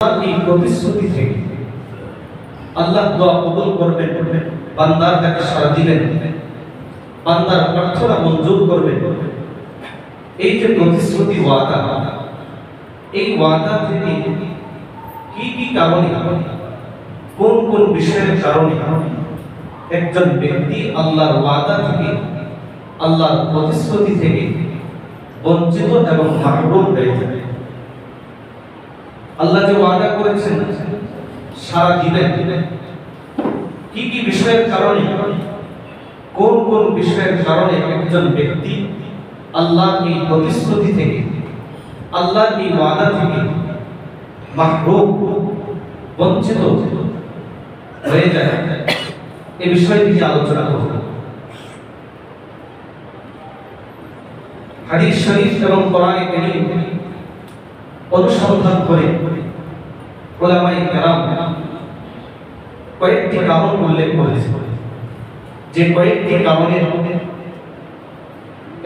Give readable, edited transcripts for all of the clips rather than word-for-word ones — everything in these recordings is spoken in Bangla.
এই প্রতিশ্রুতি থেকে আল্লাহ দোয়া কবুল করবেন, বান্দার কাছে সাড়া দিবেন, বান্দার প্রার্থনা মঞ্জুর করবেন। এই যে প্রতিশ্রুতি ওয়াদা, এই ওয়াদা থেকে কি কি কারণে, কোন কোন বিষয়ের কারণে একজন ব্যক্তি আল্লাহর ওয়াদা থেকে, আল্লাহর প্রতিশ্রুতি থেকে বঞ্চিত এবং মাহরুম হয়ে যাবে। আল্লাহ যে ওয়াদা করেছেন সারা দিবেন, কি কি বিষয়ের কারণে, কোন কোন বিষয়ের কারণে একজন ব্যক্তি আল্লাহর এই প্রতিশ্রুতি থেকে, আল্লাহর এই ওয়াদা থেকে মাহরুম, বঞ্চিত হয়ে যায়, এই বিষয়টি আলোচনা করব। হাদিস শরীফ এবং কোরআনে কারীম অনুসন্ধান করে উলামায়ে কেরাম কয়েকটি কারণ উল্লেখ করেছেন, যে কয়েকটি কারণে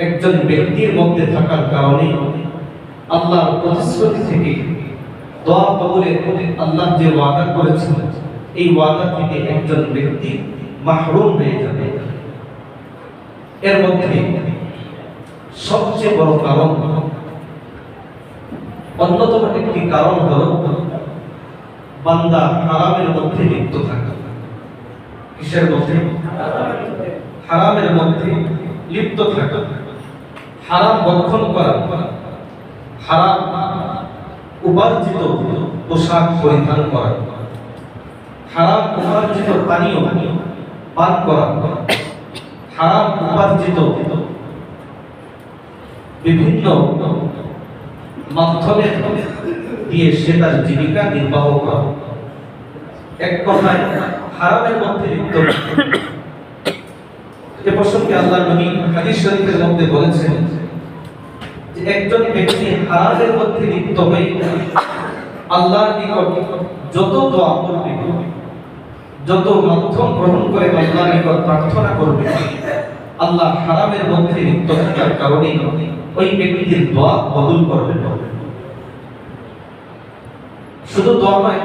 একজন ব্যক্তির মধ্যে থাকার কারণে আল্লাহর প্রতিশ্রুতি থেকে, দোয়া কবুলের আল্লাহ যে ওয়াদা করেছেন, এই ওয়াদা থেকে একজন ব্যক্তি মাহরুম হয়ে যাবে। এর মধ্যে সবচেয়ে বড় কারণ, অন্যতম একটি কারণ হলো বান্দা হারামের মধ্যে লিপ্ত থাকা। কিসের মধ্যে? হারামের মধ্যে লিপ্ত থাকা, হারাম ভক্ষণ করা, হারাম উপার্জিত পোশাক পরিধান করা, হারাম উপার্জিত পানীয় পান করা, হারাম উপার্জিত বিভিন্ন মাধ্যমে দিয়ে সে তার জীবিকা নির্বাহ করা। এক কথায় হারামের মধ্যে লিপ্ত। এ প্রসঙ্গে আল্লাহর নবী হাদিস শরীফের মধ্যে বলেছেন যে একজন ব্যক্তি হারামের মধ্যে লিপ্ত হয়ে আল্লাহর নিকট যত দোয়া করবে, যত মাধ্যম গ্রহণ করে আল্লাহর নিকট প্রার্থনা করবে, আল্লাহ হারামের মধ্যে লিপ্ত থাকার কারণে ওই ব্যক্তির দোয়া কবুল করবেন। শুধু দোয়া নয়,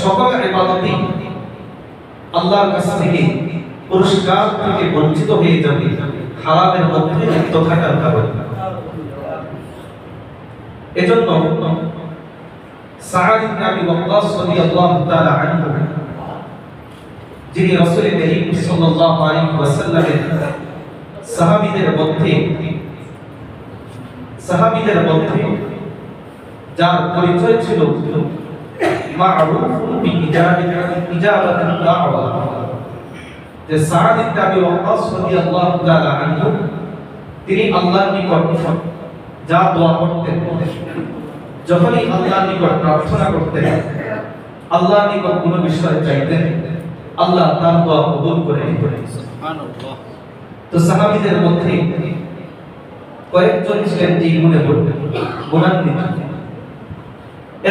সকল ইবাদতই আল্লাহর কাছ থেকে, পুরস্কার থেকে বঞ্চিত হয়ে যাবে হারামের মধ্যে লিপ্ত থাকার কারণে। এজন্য সাআদ ইবনে আবি ওয়াক্কাস রাদিয়াল্লাহু তাআলা আনহু, যিনি রাসূল করিম সাল্লাল্লাহু আলাইহি ওয়াসাল্লামের সাহাবীদের মধ্যে যার পরিচয় ছিল মা'রুফুন বিইজাবাতিদ দাওয়া, যে সাআদ ইবনে আবি ওয়াক্কাস রাদিয়াল্লাহু তাআলা আনহু তিনি আল্লাহর নিকট যা দোয়া করতেন, যখনই আল্লাহর নিকট প্রার্থনা করতেন, আল্লাহর নিকট কোনো বিষয় চাইতেন, আল্লাহ তার দোয়া কবুল করে নিতেন। সুবহানাল্লাহ। তো সাহাবীদের মধ্যে কয়েকজন ছিলেন যে গুণান্বিত।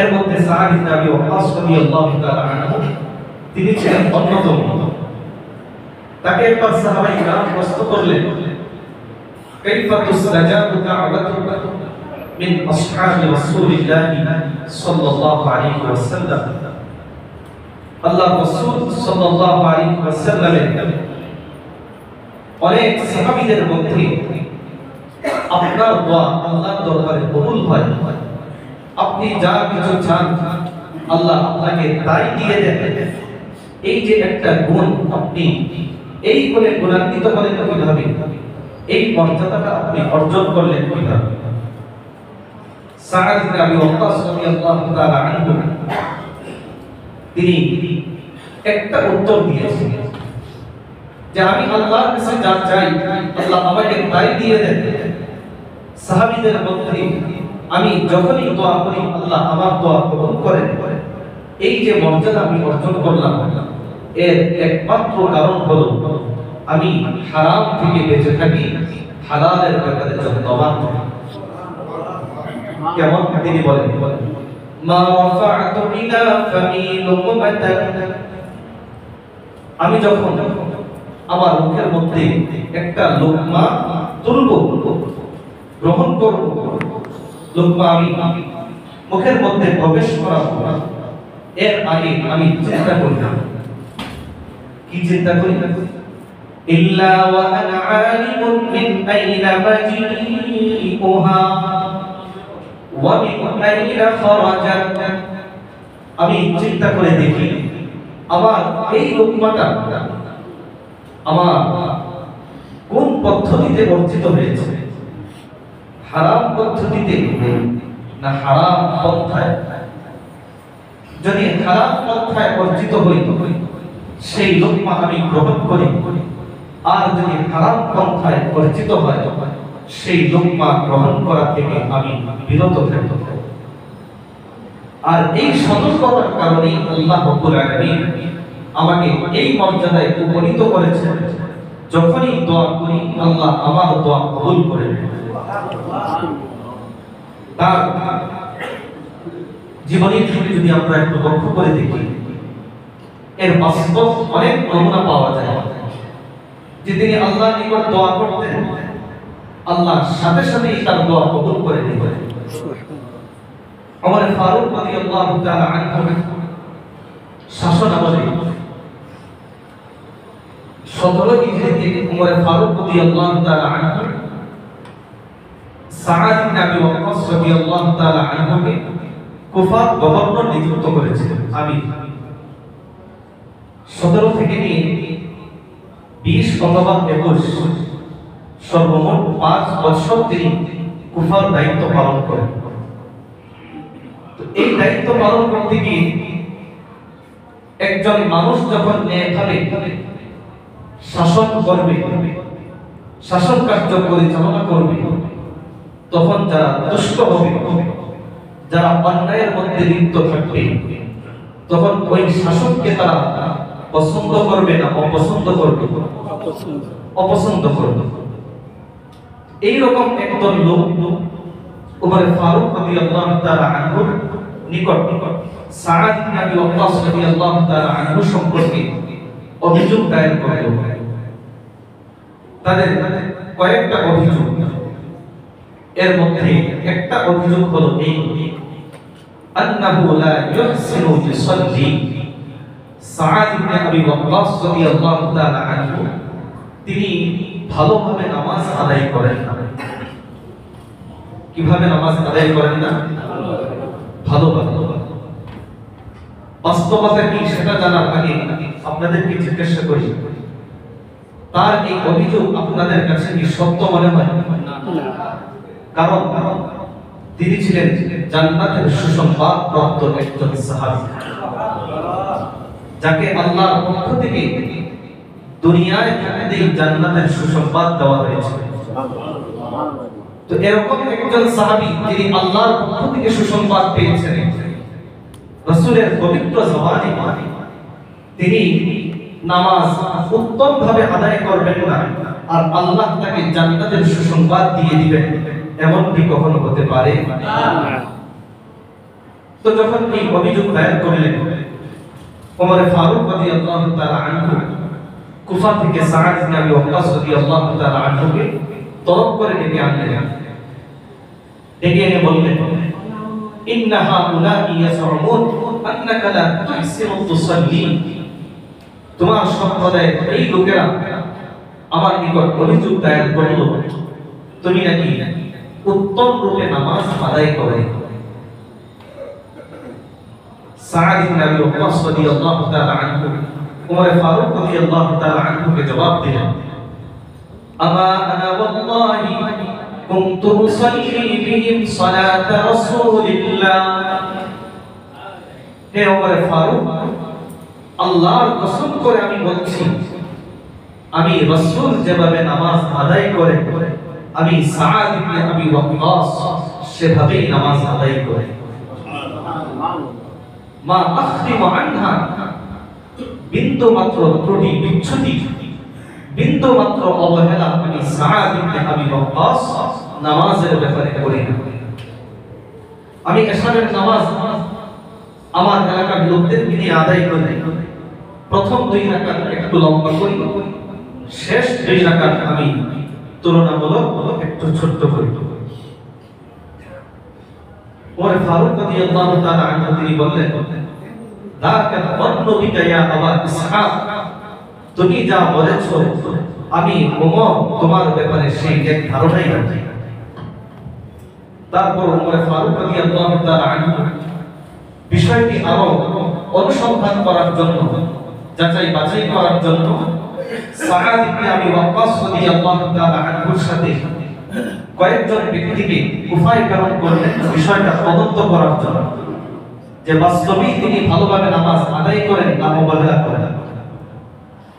এর মধ্যে সাআদ ইবনে আবি ওয়াক্কাস রাদিয়াল্লাহু তাআলা আনহু তিনি ছিলেন অন্যতম। তাকে একবার সাহাবায়ে কেরাম প্রশ্ন করলেন, কাইফা তুসতাজাবু দাওয়াতুকা মিন আসহাবি রাসূলিল্লাহ সাল্লাল্লাহু আলাইহি ওয়াসাল্লাম। আল্লাহ রাসূল সাল্লাল্লাহু আলাইহি ওয়াসাল্লামের অনেক সাহাবীদের মধ্যে আপনার দোয়া আল্লাহর দরবারে কবুল হয়, আপনি যা কিছু চান আল্লাহ আপনাকে তাই দিয়ে দেন। এই যে একটা গুণ, আপনি এই গুণে গুণান্বিত হলেন কিভাবে, এই মর্যাদাটা আপনি অর্জন করলেন কিভাবে? সাআদ ইবনে আবি ওয়াক্কাস রাদিয়াল্লাহু তাআলা আনহু তিনি একটা উত্তর দিয়েছেন যে আমি আল্লাহর কাছে যা চাই আল্লাহ আমাকে তাই দিয়ে দেন। সাহাবীদের মধ্যে আমি যখনই দোয়া করি আল্লাহ আমার দোয়া কবুল করেন, এই যে মর্যাদা আমি অর্জন করলাম, এর একমাত্র কারণ হলো আমি হারাম থেকে বেঁচে থাকি, হালালের ব্যাপারে যত্নবান। কেমন তিনি বলেন, মা রাফা'তু ইলা ফামি লুকমাতান, আমি যখন আমার মুখের মধ্যে একটা লুকমা তুলব, গ্রহণ করব, লুকমা আমি মুখের মধ্যে প্রবেশ করাবো, এর আগে আমি চিন্তা করলাম, কি চিন্তা করি? ইল্লা ওয়া আনা আলিমুন মিন আইনা মাজিউহা ওয়া মিন আইনা খারাজাত। আমি চিন্তা করে দেখি আমার এই লোকমাটা আমার কোন পদ্ধতিতে অর্জিত হয়েছে, হারাম পদ্ধতিতে না হারাম পন্থায়? যদি হারাম পন্থায় অর্জিত হইত সেই লোকমা আমি গ্রহণ করি, আর যদি হারাম পন্থায় অর্জিত হয় সেই লোকমা গ্রহণ করা থেকে আমি বিরত থাকব। আর এই সতর্কতার কারণে আল্লাহ রাব্বুল আলামিন আমাকে এই মর্যাদায় উপনীত করেছেন, যখনই দোয়া করি আল্লাহ আমার দোয়া কবুল করে নেন। তার জীবনের থেকে যদি আমরা একটু লক্ষ্য করে দেখি, এর বাস্তব অনেক নমুনা পাওয়া যায় যে তিনি আল্লাহর নিকট দোয়া করতেন, আল্লাহ সাথে সাথেই তার দোয়া কবুল করে নিতেন। ওমর ফারুক রাদিয়াল্লাহু তাআলা আনহু শাসনামলে 17 হিজরিতে ওমর ফারুক রাদিয়াল্লাহু তাআলা আনহু সাআদ ইবনে আবি ওয়াক্কাস রাদিয়াল্লাহু তাআলা আনহুকে কুফার গভর্নর নিযুক্ত করেছিলেন। আমি 17 থেকে নিয়ে 20 অথবা 21 সর্বমোট 5 বছর তিনি কুফার দায়িত্ব পালন করেন। এই দায়িত্ব পালন করতে গিয়ে একজন মানুষ যখন ন্যায়ভাবে শাসন করবে, শাসন কার্য পরিচালনা করবে, তখন যারা দুষ্ট হবে, যারা অন্যায়ের মধ্যে লিপ্ত থাকবে, তখন ওই শাসককে তারা পছন্দ করবে না অপছন্দ করবে? অপছন্দ করবে। এইরকম একদল লোক ওমর ফারুক রাদিয়াল্লাহু তাআলা আনহুর নিকট সাআদ ইবনে আবি ওয়াক্কাস রাদিয়াল্লাহু তাআলা আনহু সম্পর্কে অভিযোগ দায়ের করল। তাদের কয়েকটা অভিযোগ, এর মধ্যে একটা অভিযোগ হলো এই, আন্নাহু লা ইহসিনু ইউসাল্লি। সাআদ ইবনে আবি ওয়াক্কাস রাদিয়াল্লাহু তাআলা আনহু তিনি ভালোভাবে নামাজ আদায় করেন না। কিভাবে নামাজ আদায় করেন না? ভালোভাবে। বাস্তবতা কি সেটা জানার আগে আপনাদেরকে জিজ্ঞাসা করি, তার এই অভিযোগ আপনাদের কাছে কি সত্য মনে হয়? কারণ তিনি ছিলেন জান্নাতের সুসংবাদ প্রাপ্ত একজন সাহাবী, যাকে আল্লাহর পক্ষ থেকে দুনিয়ায় থাকতে জান্নাতের সুসংবাদ দেওয়া হয়েছে। তো এরকম একজন সাহাবী যিনি আল্লাহর পক্ষ থেকে সুসংবাদ পেয়েছেন, রাসূলের পবিত্র জবানে তিনি নামাজ উত্তমভাবে আদায় করবেন না আর আল্লাহ তাকে জান্নাতের সুসংবাদ দিয়ে দিবেন, এমন কি কখনো হতে পারে? তো যখন এই অভিযোগ দায়ের করলেন, ওমর ফারুক রাদিয়াল্লাহু তাআলা আনহু কুফা থেকে সাআদ ইবনে আবি ওয়াক্কাস রাদিয়াল্লাহু তাআলা আনহুকে তলব করে ডেকে আনলেন। ডেকে এনে বললেন, ইন্না হাউলাই ইয়াসউমুন আন্নাকা লা তুহসিনু তুসাল্লি। তোমার সম্প্রদায়ের এই লোকেরা আমার নিকট অভিযোগ দায়ের করল, তুমি নাকি উত্তম রূপে নামাজ আদায় করে। সাআদ ইবনে আবি ওয়াক্কাস রাদিয়াল্লাহু তাআলা আনহু ওমর ফারুক রাদিয়াল্লাহু তাআলা আনহুকে জবাব দিলেন, আমা আনা ওয়াল্লাহি কুনতু উসাল্লি বিহিম সালাত রাসূলিল্লাহ। হে ওমর ফারুক, আল্লাহর কসম করে আমি বলছি, আমি রাসূল যেভাবে নামাজ আদায় করে আমি সাআদ ইবনে আবি ওয়াক্কাস সেভাবেই নামাজ আদায় করে। মা আখরিমু আনহা, বিন্দু মাত্র ত্রুটি বিচ্যুতি, বিন্দু মাত্র অবহেলা আমি সাআদ ইবনে আবি ওয়াক্কাস নামাজের ব্যাপারে করি না। আমি এশারের নামাজ আমার এলাকার লোকদের নিয়ে আদায় করি, প্রথম 2 রাকাত একটু লম্বা করি, শেষ 2 রাকাত আমি তুলনামূলক একটু ছোট করি। ওমর ফারুক রাদিয়াল্লাহু তাআলা আনহু তিনি বললেন, যাকা যন্নু বিকা ইয়া আবা ইসহাক, তুমি যা বলেছো আমি ওমর তোমার ব্যাপারে সেই এক ধারণাই রাখি। তারপর ওমর ফারুক রাদিয়াল্লাহু তাআলা আনহু বিষয়টি আরো অনুসন্ধান করার জন্য, যাচাই বাছাই করার জন্য সাআদ ইবনে আবি ওয়াক্কাস রাদিয়াল্লাহু তাআলা আনহুর সাথে কয়েকজন ব্যক্তিকে কুফায় প্রেরণ করলেন বিষয়টা তদন্ত করার জন্য, যে বাস্তবেই তিনি ভালোভাবে নামাজ আদায় করেন না অবহেলা করেন।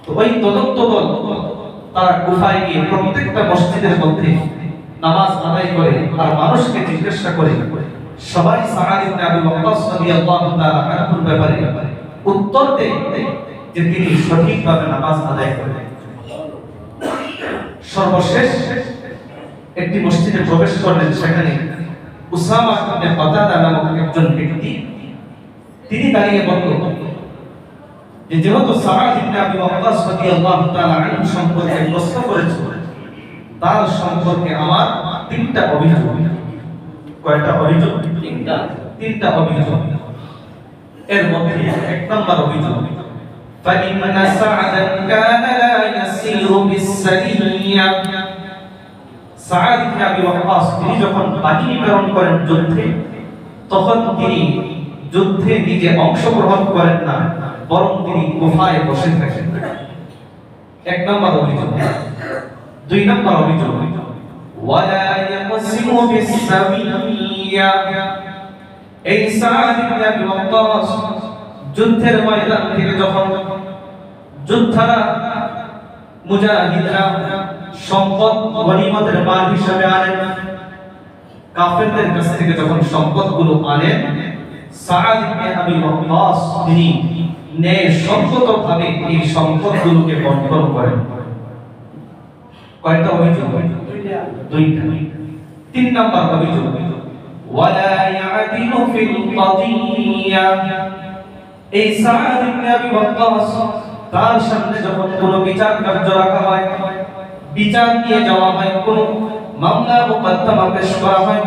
তো ওই তদন্ত দল তারা কুফায় গিয়ে প্রত্যেকটা মসজিদের মধ্যে নামাজ আদায় করে আর মানুষকে জিজ্ঞাসা করে, সবাই সাআদ ইবনে আবি ওয়াক্কাস রাদিয়াল্লাহু তাআলা আনহুর ব্যাপারে উত্তর দেয় যে তিনি সঠিকভাবে নামাজ আদায় করেন। সর্বশেষ একটি মসজিদে প্রবেশ করলেন, সেখানে উসামা ইবনে কাতাদা নামক একজন ব্যক্তি, তিনি দাঁড়িয়ে বললেন যে যেহেতু সাআদ ইবনে আবি ওয়াক্কাস রাদিয়াল্লাহু তাআলা আনহু সম্পর্কে প্রশ্ন করেছে, তার সম্পর্কে আমার তিনটা অভিযোগ। কয়টা অভিযোগ? তিনটা অভিযোগ। এর মধ্যে এক নম্বর অভিযোগ, فَإِنَّ سَعْدًا كَانَ لَا يَسِيرُ بِالسَّرِيَّةِ, সাআদ ইবনে আবি ওয়াক্কাস তিনি যখন বাহিনী প্রেরণ করেন যুদ্ধে, তখন তিনি যুদ্ধে নিজে অংশগ্রহণ করেন না, বরং তিনি কুফায় বসে থাকেন। এক নম্বর অভিযোগ। দুই নম্বর অভিযোগ, ওয়ালা ইয়াকসিমু বিস-সাবিয়্যা, এই সাআদ ইবনে আবি ওয়াক্কাস যুদ্ধের ময়দান থেকে যখন যোদ্ধারা মুজাহিদরা সম্পদ গনিমতের মাল হিসেবে আনেন, কাফেরদের কাছ থেকে যখন সম্পদগুলো আনেন, সাআদ ইবনে আবি ওয়াক্কাস তিনি ন্যায়সঙ্গতভাবে এই সম্পদগুলোকে বন্টন করেন। কয়টা অভিযোগ? দুইটা। তিন নম্বর অভিযোগ, ওয়ালা ইয়াদিলু ফিল কাদিয়্যা, এই সাআদ ইবনে আবি ওয়াক্কাস তার সামনে যখন কোনো বিচার কার্য রাখা হয়, বিচার নিয়ে যাওয়া হয়, কোনো মামলা মোকদ্দমা পেশ করা হয়,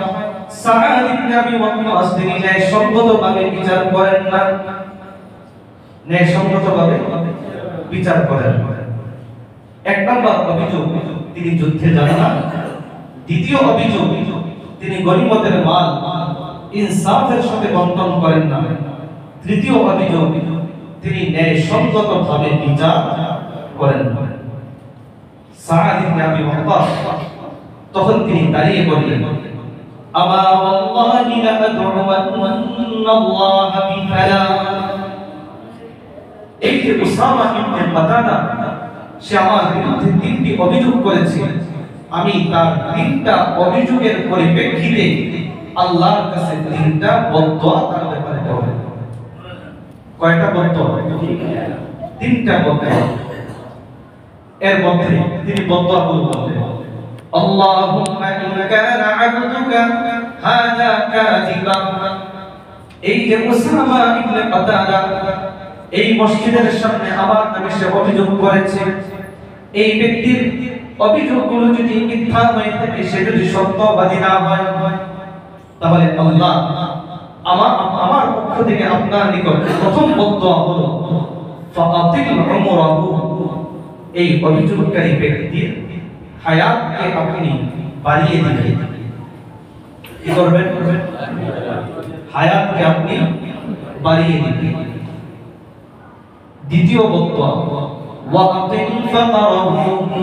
সাআদ ইবনে আবি ওয়াক্কাস তিনি ন্যায়সঙ্গতভাবে বিচার করেন না, ন্যায়সঙ্গতভাবে বিচার করেন। এক নম্বর অভিযোগ, তিনি যুদ্ধে যান না। দ্বিতীয় অভিযোগ, তিনি গনিমতের মাল ইনসাফের সাথে বন্টন করেন না। তৃতীয় অভিযোগ, তিনি ন্যায়সঙ্গতভাবে বিচার করেন না। সাআদ ইবনে আবি ওয়াক্কাস তখন তিনি দাঁড়িয়ে বললেন, আমা ওয়াল্লাহি লা আদউওয়ান্নাল্লাহ বিফালা, এই যে উসামা ইবনে কাতাদা সে আমার বিরুদ্ধে তিনটি অভিযোগ করেছে, আমি তার তিনটা অভিযোগের পরিপ্রেক্ষিতে আল্লাহর কাছে তিনটা বদদুয়া তার ব্যাপারে দেব। কয়টা বদদুয়া? তিনটা বদদুয়া। এর মধ্যে তিনি বদদুয়া বললেন, আল্লাহুম্মা ইন কানা আবদুকা হাযা কাযিবা, এই যে উসামা ইবনে কাতাদা এই মসজিদের সামনে আমার নামে সে অভিযোগ করেছে, এই ব্যক্তির অভিযোগগুলো যদি মিথ্যা হয়ে থাকে, সে যদি সত্যবাদী না হয়, তাহলে আল্লাহ আমার পক্ষ থেকে আপনার নিকট প্রথম বদদুয়া হলো ফাআতিল উমরাহু, এই অভিযোগকারী ব্যক্তির হায়াতকে আপনি বাড়িয়ে দিবেন। কি করবেন? হায়াতকে আপনি বাড়িয়ে দিবেন। দ্বিতীয় বদদুয়া, ওয়াতিল ফাতারাহু,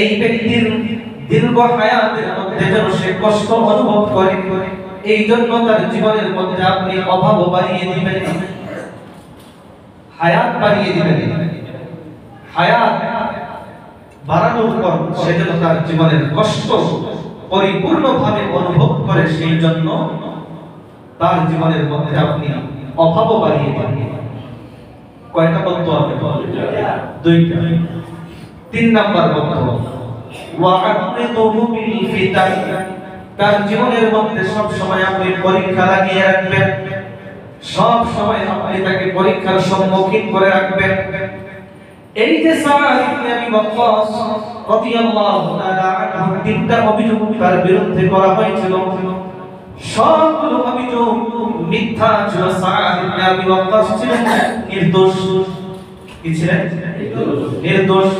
এই ব্যক্তির দীর্ঘ হায়াতের মধ্যে যেন সে কষ্ট অনুভব করে, এই জন্য তার জীবনের মধ্যে আপনি অভাব বাড়িয়ে দিবেন, হায়াত বাড়িয়ে দিবেন। হায়াত বাড়ানোর পর সে যেন তার জীবনের কষ্ট পরিপূর্ণভাবে অনুভব করে, সেই জন্য তার জীবনের মধ্যে আপনি অভাব বাড়িয়ে দিবেন। কয়টা বদদুয়া? দুইটা। তিন নাম্বার বদদুয়া, ওয়াআদরিদুহু বিল ফিতান, তার জীবনের মধ্যে সব সময় আপনি পরীক্ষা লাগিয়ে রাখবেন, সব সময় আপনি তাকে পরীক্ষার সম্মুখীন করে রাখবেন। এই যে সাআদ ইবনে আবি ওয়াক্কাস রাদিয়াল্লাহু তাআলা আনহু তিনটা অভিযোগ তার বিরুদ্ধে করা হয়েছিল, সবগুলো অভিযোগ মিথ্যা ছিল। সাআদ ইবনে আবি ওয়াক্কাস ছিলেন নির্দোষ। কি ছিলেন? নির্দোষ।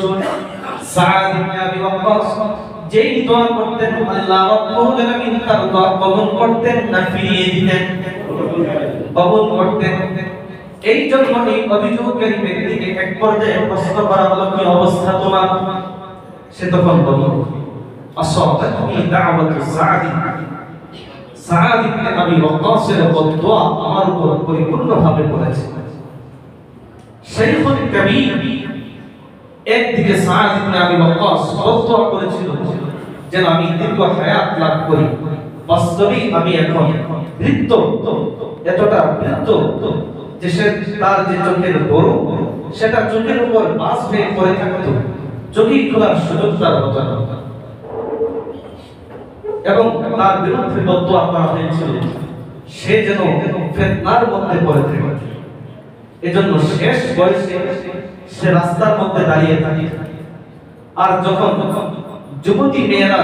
সাআদ ইবনে আবি ওয়াক্কাস যেই দোয়া করতেন আল্লাহ রাব্বুল আলামিন তার দোয়া কবুল করতেন না ফিরিয়ে দিতেন? কবুল করতেন। এই জন্য এই অভিযোগকারী ব্যক্তিকে এক পর্যায়ে প্রশ্ন করা হলো, কি অবস্থা তোমার? সে তখন বলল, আসাবাতনি দাওয়াতু সাআদ। সাআদ ইবনে আবি ওয়াক্কাসের দোয়া আমার উপর পরিপূর্ণভাবে পড়েছে। শাইখুল কবীর একদিকে সাআদ ইবনে আবি ওয়াক্কাস দোয়া করেছিল যেন আমি দীর্ঘ হায়াত লাভ করি। বাস্তবিক আমি এখন বৃদ্ধ, এতটা বৃদ্ধ যে তার যে চোখের বড় সেটা চোখের উপর বাস হয়ে পড়ে থাকতো, চোখই খোলার সুযোগ তার হতো না। এবং তার বিরুদ্ধে বদদোয়া করা হয়েছিল সে যেন ফিতনার মধ্যে পড়ে থাকে। এজন্য শেষ বয়সে সে রাস্তার মধ্যে দাঁড়িয়ে থাকে। আর যখন যুবতী মেয়েরা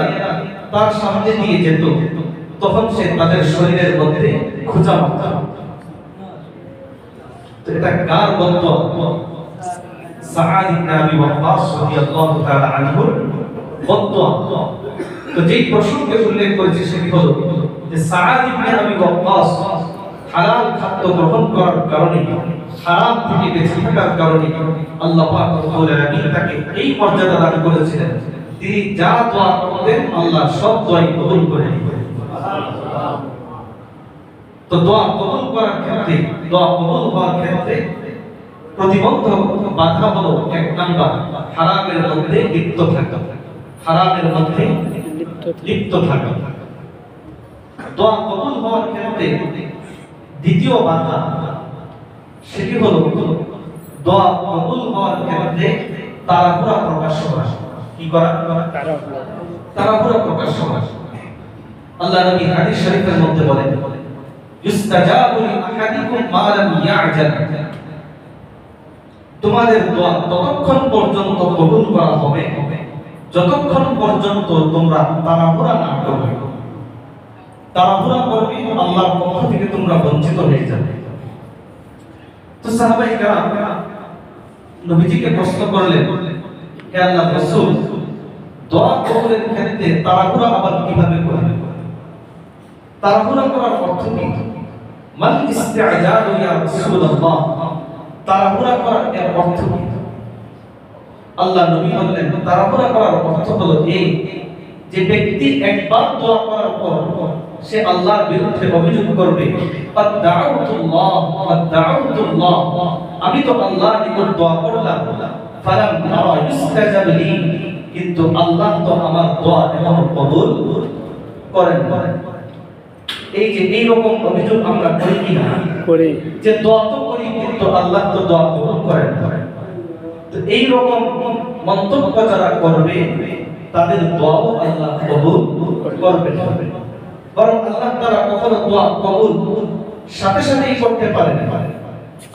তার সামনে দিয়ে যেত তখন সে তাদের শরীরের মধ্যে খোঁচা মারত। তো এটা কার বদদোয়া? সাআদ ইবনে আবি ওয়াক্কাস রাদিয়াল্লাহু তাআলা আনহুর বদদোয়া। তো যেই প্রসঙ্গে উল্লেখ করেছে সেটি হলো যে সাআদ ইবনে আবি ওয়াক্কাস হালাল খাদ্য গ্রহণ করার কারণে, হারাম থেকে বেঁচে থাকার কারণে আল্লাহ পাক রব্বুল আলামিন তাকে এই মর্যাদা দান করেছিলেন, তিনি যা দোয়া করতেন আল্লাহ সব দোয়াই কবুল করে নিতেন। তো দোয়া কবুল করার ক্ষেত্রে, দোয়া কবুল হওয়ার ক্ষেত্রে প্রতিবন্ধক বাধা হলো এক নাম্বার হারামের মধ্যে লিপ্ত থাকা। হারামের মধ্যে লিপ্ত থাকা। দোয়া কবুল হওয়ার ক্ষেত্রে দ্বিতীয় বাধা সেটি হলো দোয়া কবুল হওয়ার ক্ষেত্রে তাড়াহুড়া প্রকাশ করা। কি করা? তাড়াহুড়া প্রকাশ করা। আল্লাহ নবী হাদিস শরীফের মধ্যে বলেন, ইস্তাজাবু লিআহাদিকুম মা লাম ইয়াজাল। তোমাদের দোয়া ততক্ষণ পর্যন্ত কবুল করা হবে যতক্ষণ পর্যন্ত তোমরা তাড়াহুড়া না করবে। তাড়াহুড়া করবে আল্লাহর পক্ষ থেকে তোমরা বঞ্চিত হয়ে যাবে। তো সাহাবায়ে কেরাম নবীজিকে প্রশ্ন করলেন, হে আল্লাহর রাসূল, দোয়া কবুলের ক্ষেত্রে তাড়াহুড়া আবার কিভাবে করবে? তাড়াহুড়া করার অর্থ কি? মান ইস্তিআজালু ইয়া রাসূলুল্লাহ, তাড়াহুড়া করার এর অর্থ কি? আল্লাহ নবী বললেন, তাড়াহুড়া করার অর্থ হলো এই যে ব্যক্তি একবার দোয়া করার পর সে আল্লাহর বিরুদ্ধে অভিযোগ করবে, আমি তো আল্লাহর নিকট দোয়া করলাম, ফালাম তারা ইস্তাজাব লি, কিন্তু আল্লাহ তো আমার দোয়া এখনো কবুল করেন না। এই যে এই রকম অভিযোগ আমরা করি কিনা? করি। যে দোয়া তো করি কিন্তু আল্লাহ তো দোয়া কবুল করেন না। তো এই রকম মন্তব্য যারা করবে তাদের দোয়াও আল্লাহ কবুল করবেন না। বরং আল্লাহ তাআলা কখনো দোয়া কবুল সাথে সাথেই করতে পারেন,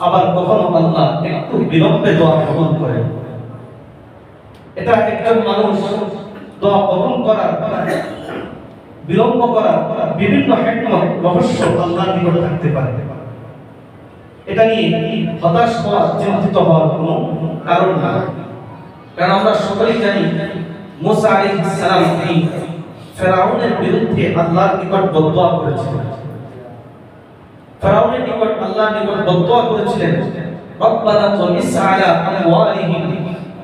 আবার কখনো আল্লাহ একটু বিলম্বে দোয়া কবুল করেন। এটা একজন মানুষ দোয়া কবুল করার, বিলম্ব করার বিভিন্ন হিকমত, রহস্য আল্লাহর নিকট থাকতে পারে। এটা নিয়ে হতাশ হওয়া, চিন্তিত হওয়ার কোনো কারণ না। কারণ আমরা সকলেই জানি মুসা আলাইহিস সালাম তিনি ফেরাউনের বিরুদ্ধে আল্লাহর নিকট বদদোয়া করেছিলেন। ফেরাউনের নিকট আল্লাহর নিকট বদদোয়া করেছিলেন, রব্বানা তুমিস আলা আমওয়ালিহিম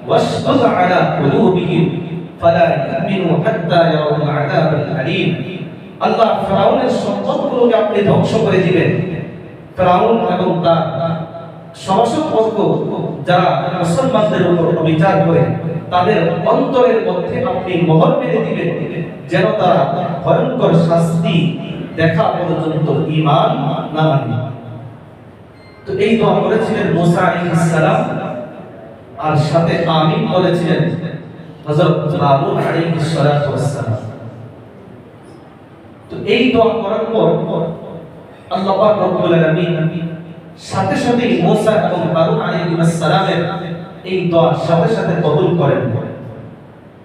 ওয়াশদুদ আলা কুলুবিহিম ফালা ইউমিনু হাত্তা ইয়ারাউল আযাবাল আলীম। আল্লাহ ফেরাউনের সম্পদগুলোকে আপনি ধ্বংস করে দিবেন। ফেরাউন এবং তার সমাজবর্গ যারা মুসলমানদের উপর অবিচার করে তাদের অন্তরের মধ্যে আপনি মোহর মেরে দিবেন যেন তারা ভয়ঙ্কর শাস্তি দেখা পর্যন্ত ঈমান না আনে। তো এই দোয়া করেছিলেন মুসা আলাইহিস সালাম, আর সাথে আমিন বলেছিলেন হযরত হারুন আলাইহিস সালাতু ওয়াস সালাম। তো এই দোয়া করার পর আল্লাহ পাক রব্বুল আলামিন সাথে সাথে মুসা এবং হারুন আলাইহিস সালামের এই দোয়া সাথে সাথে কবুল করেন।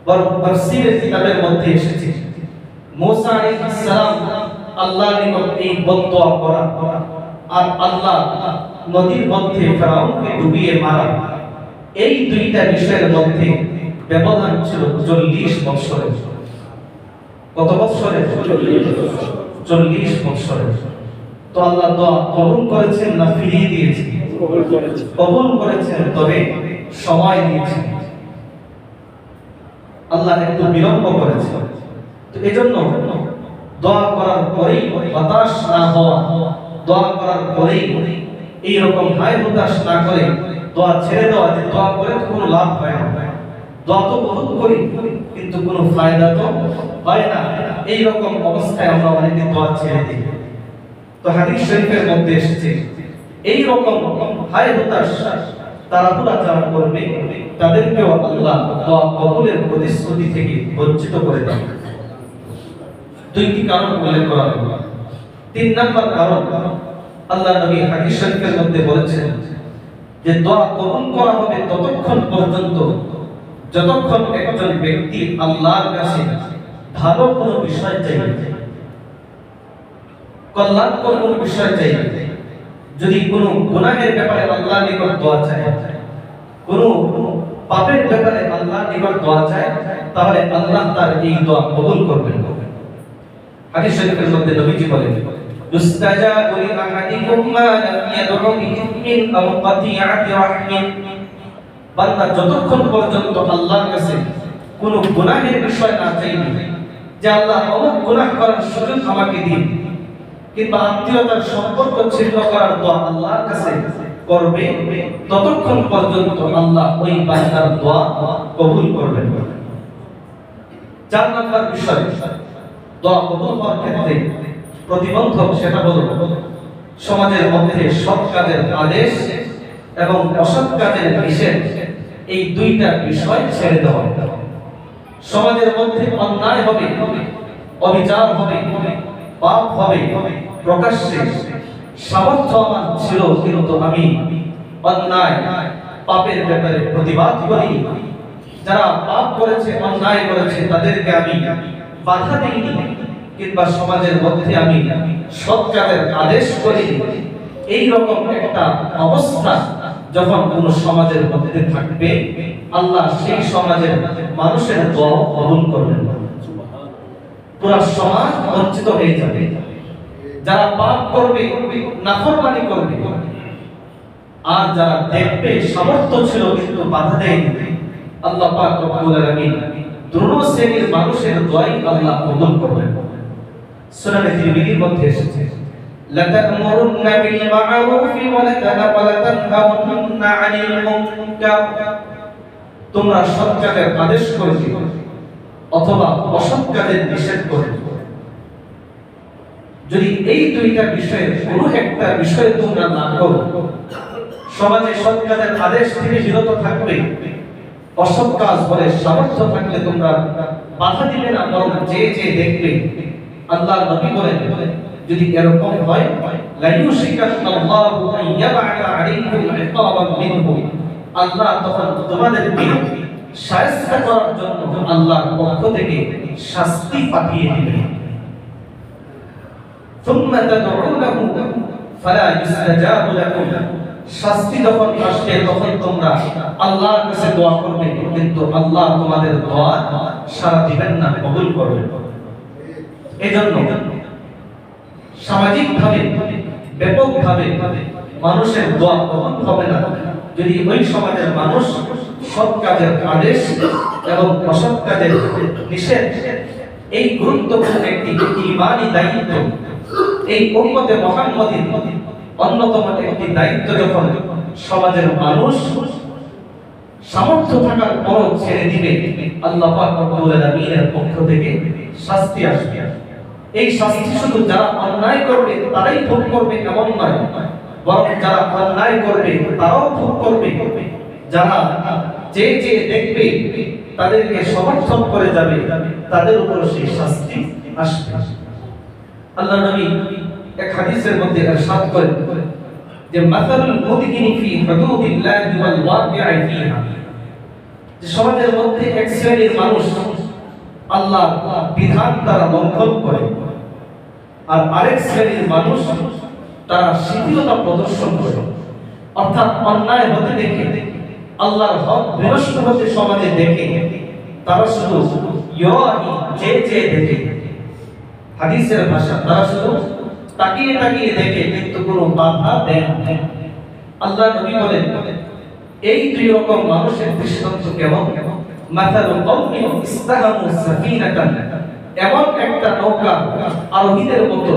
বরং তাফসীরের কিতাবের মধ্যে এসেছে মুসা আলাইহিস সালাম আল্লাহর নিকট এই বদদোয়া করা আর আল্লাহ নদীর মধ্যে ফেরাউনকে ডুবিয়ে মারা, এই দুইটা বিষয়ের মধ্যে ব্যবধান ছিল 40 বছরের। কত বছরের? 40 বছরের। তো আল্লাহ দোয়া কবুল করেছেন না ফিরিয়ে দিয়েছেন? কবুল করেছেন, তবে সময় দিয়েছেন। আল্লাহ একটু বিলম্ব করেছেন। তো এজন্য দোয়া করার পরেই হতাশ না হওয়া, দোয়া করার পরেই এই রকম হায় হতাশ না করে দোয়া ছেড়ে দেওয়া, যে দোয়া করে তো কোনো লাভ হয় না, দোয়া তো বহুত করি কিন্তু কোনো ফায়দা তো হয় না, এই রকম অবস্থায় আমরা অনেকে দোয়া ছেড়ে দিই। তো হাদিস শরীফের মধ্যে এসেছে এই রকম হায় হতাশ তাড়াহুড়া যারা করবে তাদেরকেও আল্লাহ দোয়া কবুলের প্রতিশ্রুতি থেকে বঞ্চিত করে দেন। দুইটি কারণ উল্লেখ করা হলো। 3 নাম্বার কারণ, আল্লাহ নবী হাদিস শরীফের মধ্যে বলেছেন যে দোয়া কবুল করা হবে ততক্ষণ পর্যন্ত যতক্ষণ একজন ব্যক্তি আল্লাহর কাছে ভালো কোনো বিষয় চাইবে, কল্যাণকর কোনো বিষয় চাইবে। যদি কোনো গুনাহের ব্যাপারে আল্লাহর নিকট দোয়া চায়, কোনো পাপের ব্যাপারে আল্লাহর নিকট দোয়া চায়, তাহলে আল্লাহ তার এই দোয়া কবুল করবেন। হাদিস শরীফের মধ্যে নবীজি বলেন, ইস্তাজাবু লিআহাদিকুম মা লাম ইয়াদউ বিইসমিন আও কাতিআতি রাহমিন। বান্দা যতক্ষণ পর্যন্ত আল্লাহর কাছে কোনো গুনাহের বিষয় না চাইবে, যে আল্লাহ অমুক গুনাহ করার সুযোগ আমাকে দিন, কিংবা আত্মীয়তার সম্পর্ক ছিন্ন করার দোয়া আল্লাহর কাছে করবে, ততক্ষণ পর্যন্ত আল্লাহ ওই বান্দার দোয়া কবুল করবেন। 4 নম্বর বিষয় দোয়া কবুল হওয়ার ক্ষেত্রে প্রতিবন্ধক, সেটা হলো সমাজের মধ্যে সৎ কাজের আদেশ এবং অসৎ কাজের নিষেধ, এই দুইটা বিষয় ছেড়ে দেওয়া। সমাজের মধ্যে অন্যায় হবে, অবিচার হবে, পাপ হবে, প্রকাশ্যে সামর্থ্য আমার ছিল কিন্তু আমি অন্যায় পাপের ব্যাপারে প্রতিবাদ করি, যারা পাপ করেছে অন্যায় করেছে তাদেরকে আমি বাধা দিইনি, কিংবা সমাজের মধ্যে আমি সৎ কাজের আদেশ করি। এই রকম একটা অবস্থা যখন কোন সমাজের মধ্যে থাকবে, আল্লাহ সেই সমাজের মানুষের দোয়া কবুল করবেন। পুরো সমাজ বঞ্চিত হয়ে যাবে। যারা পাপ করবে, নাফরমানি করবে, আর যারা দেখবে সামর্থ্য ছিল কিন্তু বাধা দেয়নি, আল্লাহ পাক রব্বুল আলামিন দুটো শ্রেণীর মানুষের দোয়াই আল্লাহ কবুল করবেন। সূরা তিরমিজির মধ্যে এসেছে, লাতা'মুরুন্না বিল মা'রুফি ওয়া লাতানহাউন্না 'আনিল মুনকার। তোমরা সৎ কাজের আদেশ করবে অথবা অসৎ কাজের নিষেধ করবে। যদি এই দুইটা বিষয়ের কোনো একটা বিষয় তোমরা না করো, সমাজে সৎ কাজের আদেশ থেকে বিরত থাকবে, অসৎ কাজ বলে সামর্থ্য থাকলে তোমরা বাধা দিবে না, বরং যে যে দেখবে। আল্লাহ নবী বলেন, যদি এরকম হয়, লা ইউশিকান্নাল্লাহু আন ইয়াবআতা আলাইকুম ইকাবান মিনহু, আল্লাহ তখন তোমাদেরকে শায়েস্তা করার জন্য আল্লাহর পক্ষ থেকে শাস্তি পাঠিয়ে দিবেন। সুম্মা তাদউনাহু ফালা ইস্তাজাবু লাকুম, শাস্তি যখন আসবে তখন তোমরা আল্লাহর কাছে দোয়া করবে, কিন্তু আল্লাহ তোমাদের দোয়া সাড়া দিবেন না, কবুল করবেন। এজন্য সামাজিকভাবে ব্যাপকভাবে মানুষের দোয়া কবুল হবে না যদি ওই সমাজের মানুষ সৎ কাজের আদেশ এবং অসৎ কাজের নিষেধ, এই গুরুত্বপূর্ণ একটি ঈমানী দায়িত্ব, এই উম্মতে মুহাম্মাদীর অন্যতম একটি দায়িত্ব যখন সমাজের মানুষ সামর্থ্য থাকার পরও ছেড়ে দিবে, আল্লাহ পাক রব্বুল আলামিনের পক্ষ থেকে শাস্তি আসবে। এই শাস্তি শুধু যারা অন্যায় করবে তারাই ভোগ করবে এমন নয়, বরং যারা অন্যায় করবে তারাও ভোগ করবে। যারা যে যে দেখবে তাদেরকে সমর্থন করে যাবে, তাদের উপর সেই শাস্তি আসবে। আল্লাহ নবী এক হাদিসের মধ্যে ইরশাদ করেন যে মাসালুল মুদহিনি ফি হুদুদিল্লাহি ওয়াল ওয়াকিআ ফিহা, যে সমাজের মধ্যে এক শ্রেণীর মানুষ আল্লাহর বিধান দ্বারা লঙ্ঘন করে, আর আরেক শ্রেণীর মানুষ তারা শিথিলতা প্রদর্শন করে, অর্থাৎ অন্যায় হতে দেখে, আল্লাহর হক বিনষ্ট হতে সমাজে দেখে তারা শুধু যে দেখে, হাদিসের ভাষা তারা শুধু তাকিয়ে তাকিয়ে দেখে কিন্তু কোনো বাধা দেন না। আল্লাহ নবী বলেন এই দুই রকম মানুষের দৃষ্টান্ত কেমন? মাথালু কওমিন ইস্তাহামু সাফিনাতান, এমন একটা নৌকা আরোহীদের মতো,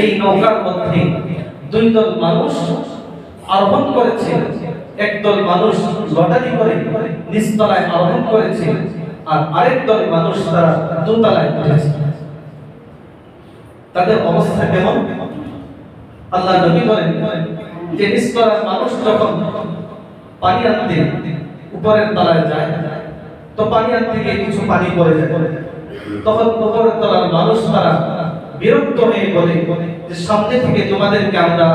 এই নৌকার মধ্যে দুই দল মানুষ আরোহণ করেছে, একদল মানুষ লটারি করে নিচতলায় আরোহণ করেছে, আর আরেক দল মানুষ তারা দোতলায় উঠেছে। তাদের অবস্থা কেমন? আল্লাহ নবী বলেন যে নিচতলার মানুষ যখন পানি আনতে উপরের তলায় যায়, তো পানি আনতে গিয়ে কিছু পানি পড়ে যায়, তখন উপরের তলার মানুষ তারা বিরক্ত হয়ে বলে যে সামনে থেকে তোমাদেরকে আমরা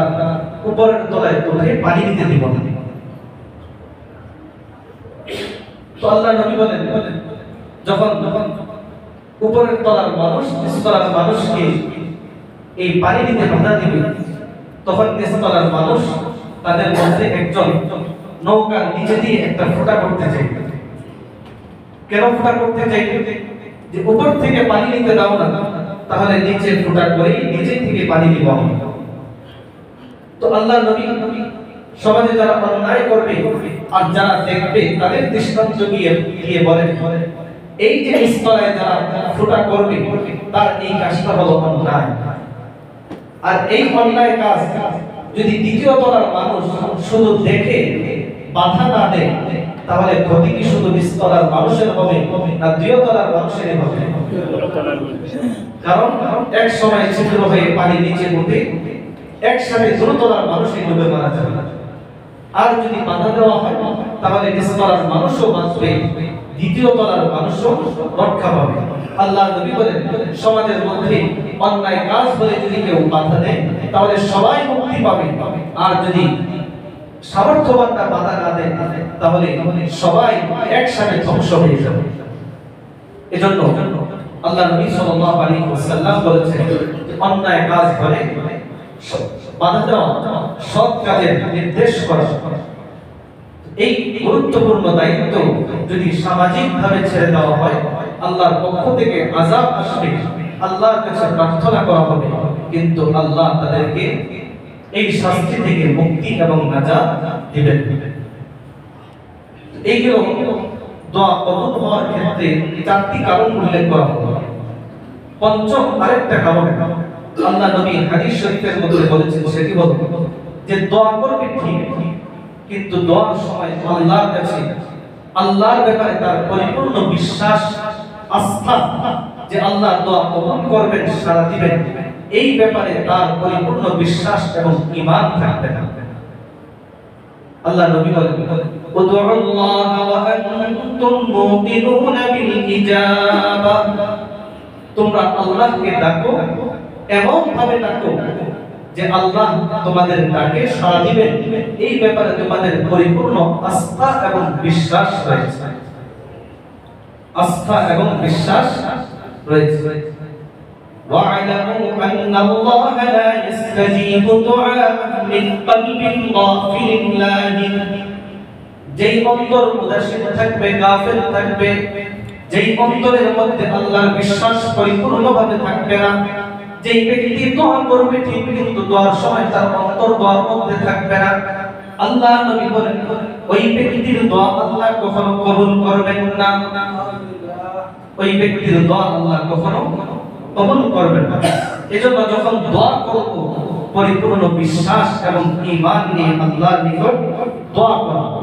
উপরের তলায় তুলে পানি নিতে দিব না। তো আল্লাহ নবী বলেন যখন উপরের তলার মানুষ নিচতলার মানুষকে এই পানি নিতে বাধা দিবে, তখন নিচতলার মানুষ তাদের মধ্যে একজন নৌকার নিচে দিয়ে একটা ফুটা করতে চাইবে। কেন ফুটা করতে চাইবে? যে উপর থেকে পানি নিতে দাও না, তাহলে নিচে ফুটা করে নিচে থেকে পানি নিব। তো আল্লাহ নবী সমাজে যারা অন্যায় করবে আর যারা দেখবে তাদের দৃষ্টান্ত দিয়ে বলেন এই যে নিচতলায় যারা ফুটা করবে তার এই কাজটা হলো অন্যায়। আর এই অন্যায় কাজ যদি দ্বিতীয় তলার মানুষ শুধু দেখে বাধা না দেয়, তাহলে ক্ষতি কি শুধু নিচতলার মানুষের হবে না দ্বিতীয় তলার মানুষের হবে? কারণ এক সময় ছিদ্র হয়ে পানি নিচে উঠে একসাথে দ্রুততলার মানুষই ডুবে মারা যাবে। আর যদি বাধা দেওয়া হয় তাহলে নিচতলার মানুষও বাঁচবে, দ্বিতীয় তলার মানুষও রক্ষা পাবে। আল্লাহ নবী বলেন সমাজের মধ্যে অন্যায় কাজ হলে যদি কেউ বাধা দেয় তাহলে সবাই মুক্তি পাবে, আর যদি সামর্থ্যবানরা বাধা না দেয় তাহলে সবাই একসাথে ধ্বংস হয়ে যাবে। এজন্য আল্লাহ নবী সাল্লাল্লাহু আলাইহি ওয়াসাল্লাম বলেছেন অন্যায় কাজ হলে বাধা দেওয়া, সৎ কাজের নির্দেশ করা। এই গুরুত্বপূর্ণ দায়িত্ব যদি সামাজিকভাবে ছেড়ে দেওয়া হয়, আল্লাহর পক্ষ থেকে আযাব আসবে, আল্লাহর কাছে প্রার্থনা করা হবে, কিন্তু আল্লাহ তাদেরকে এই শাস্তি থেকে মুক্তি এবং নাজাত দিবেন। এইগুলো দোয়া কবুল হওয়ার ক্ষেত্রে চারটি কারণ উল্লেখ করা হলো। পঞ্চম আরেকটা কারণ আল্লাহ নবী হাদিস শরীফের মধ্যে বলেছেন, সেটি হলো যে দোয়া করবে ঠিক, কিন্তু দোয়ার সময় আল্লাহর কাছে আল্লাহর ব্যাপারে তার পরিপূর্ণ বিশ্বাস, আস্থা যে আল্লাহ দোয়া কবুল করবেন, সাড়া দিবেন, এই ব্যাপারে তার পরিপূর্ণ বিশ্বাস এবং ঈমান থাকবে না। আল্লাহ নবী বলেন উদউল্লাহ ওয়া আনতুম মুকিনুনা বিল ইজাবা, তোমরা আল্লাহকে ডাকো, এমন ভাবে ডাকো যে আল্লাহ তোমাদের ডাকে সাড়া দিবেন, এই ব্যাপারে তোমাদের পরিপূর্ণ আস্থা এবং বিশ্বাস রয়েছে। আস্থা এবং বিশ্বাস রয়েছে। وَاعْلَمُوا أَنَّ اللَّهَ لَا يَسْتَجِيبُ دُعَاءً مِنْ قَلْبٍ غَافِلٍ لَاهٍ, যেই অন্তর উদাসীন থাকবে, গাফিল থাকবে, যেই অন্তরের মধ্যে আল্লাহর বিশ্বাস পরিপূর্ণভাবে থাকবে না, যেই ব্যক্তি দোয়া করবে ঠিক কিন্তু দোয়ার সময় তার অন্তর দোয়ার মধ্যে থাকবে না, আল্লাহ নবী বলেন ওই ব্যক্তির দোয়া আল্লাহ কখনো কবুল করবেন না। ওই ব্যক্তির দোয়া আল্লাহ কখনো কবুল করবেন না। এজন্য যখন দোয়া করব পরিপূর্ণ বিশ্বাস এবং ঈমান নিয়ে আল্লাহর নিকট দোয়া করব।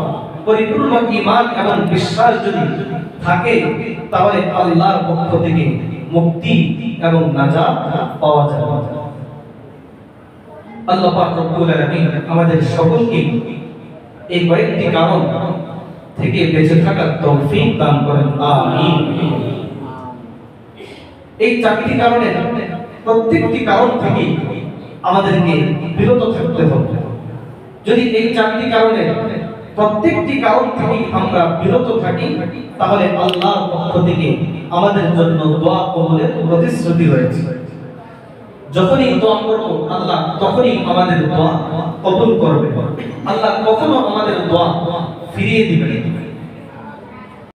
পরিপূর্ণ ঈমান এবং বিশ্বাস যদি থাকে তাহলে আল্লাহর পক্ষ থেকে মুক্তি এবং নাজাত পাওয়া যাবে। আল্লাহ পাক রব্বুল আলামিন আমাদের সকলকে এই কয়েকটি কারণ থেকে বেঁচে থাকার তৌফিক দান করেন, আমিন। এই চারটি কারণে প্রত্যেকটি কারণ থেকে আমাদেরকে বিরত থাকতে হবে। যদি এই চারটি কারণে প্রত্যেকটি কারণ থেকে আমরা বিরত থাকি তাহলে আল্লাহর পক্ষ থেকে আমাদের জন্য দোয়া কবুলের প্রতিশ্রুতি রয়েছে। যখনই দোয়া করব আল্লাহ তখনই আমাদের দোয়া কবুল করবে। আল্লাহ কখনো আমাদের দোয়া ফিরিয়ে দিবেন।